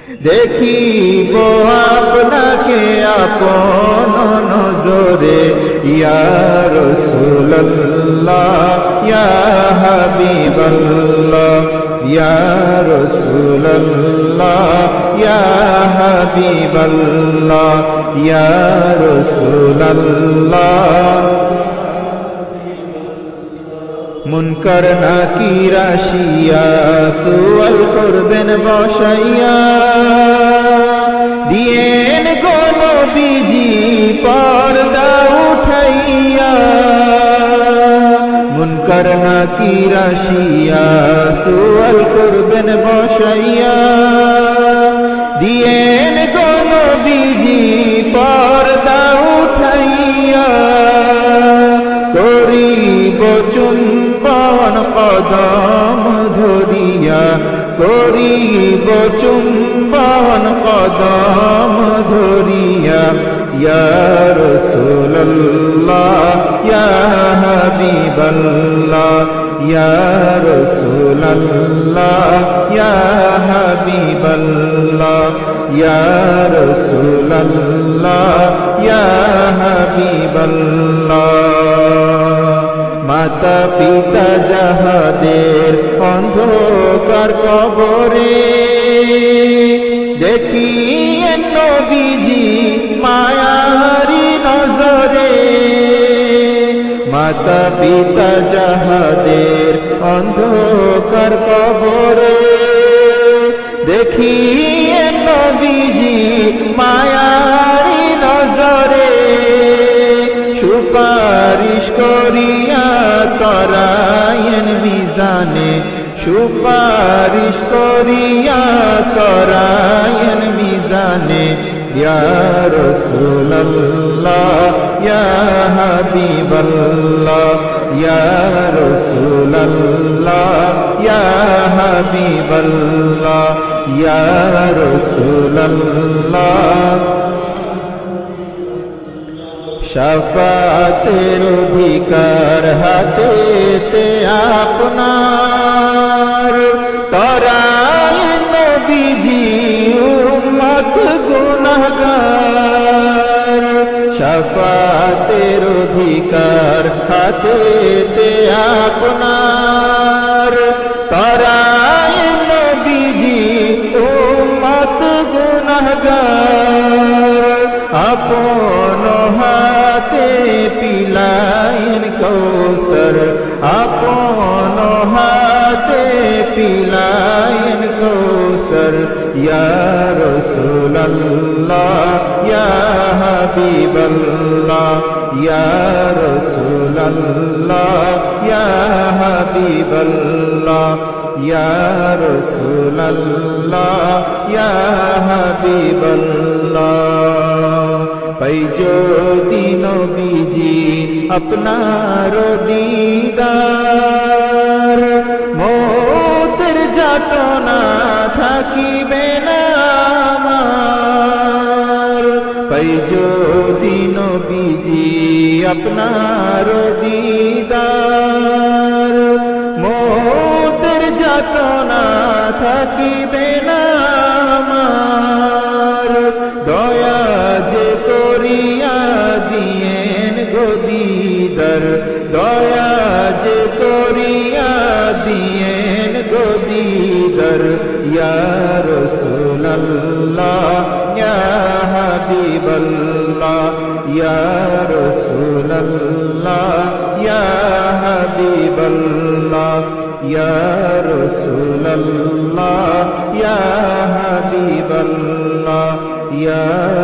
দেখিব আপনাকে আপন নজরে ইয়া রাসূলুল্লাহ ইয়া হাবিবাল্লাহ ইয়া রাসূলুল্লাহ ইয়া হাবিবাল্লাহ ইয়া রাসূলুল্লাহ মুনকার নাকির আসিয়া সুয়াল করবেন বসাইয়া দিয়েন গো নবীজি পর্দা উঠাইয়া মুনকার নাকির আসিয়া সুয়াল করবেন বসাইয়া দিয়েন গো নবীজি পর্দা উঠাইয়া করিব চুম্বন কদম ধরিয়া করিব চুম্বন কদম ধরিয়া ইয়া রাসূলুল্লাহ ইয়া হাবিবাল্লাহ ইয়া রাসূলুল্লাহ ইয়া হাবিবাল্লাহ ইয়া রাসূলুল্লাহ ইয়া হাবিবাল্লাহ মাতা পিতা যাহাদের অন্ধকার কবরে দেখিয়েন নবীজি মায়ারি নজরে মাতা পিতা যাহাদের অন্ধকার কবরে দেখিয়েন নবীজি মায়ারি নজরে সুপারিশ করিয়া তরায়েন মিজানে সুপারিশ করিয়া তরায়েন মিজানে ইয়া রাসূলুল্লাহ ইয়া হাবিবাল্লাহ ইয়া রাসূলুল্লাহ ইয়া হাবিবাল্লাহ ইয়া রাসূলুল্লাহ শাফাতের অধিকার হাতেতে আপনার তরায়েন নবীজি উম্মত গুনাহগার শাফাতের অধিকার হাতেতে আপনার তরায়েন নবীজি উম্মত গুনাহগার আপন হাতে পিলায়েন কৌসর আপন হাতে পিলায়েন কৌসর ইয়া রাসূলুল্লাহ ইয়া হাবিবাল্লাহ ইয়া রাসূলুল্লাহ ইয়া হাবিবাল্লাহ ইয়া রাসূলুল্লাহ ইয়া হাবিবাল্লাহ পাই যদি নবীজি আপনার দিদার মৌতের যাতনা থাকিবে না আমার পাই যদি নবীজি আপনার দিদার মৌতের যাতনা থাকিবে না আমার দয়া যে করিয়া দিয়েন গদিদার দয়া যে করিয়া দিয়েন গদিদার ইয়া রাসূলুল্লাহ ইয়া হাবিবাল্লাহ ইয়া রাসূলুল্লাহ ইয়া হাবিবাল্লাহ ইয়া রাসূলুল্লাহ ইয়া হাবিবাল্লাহ ইয়া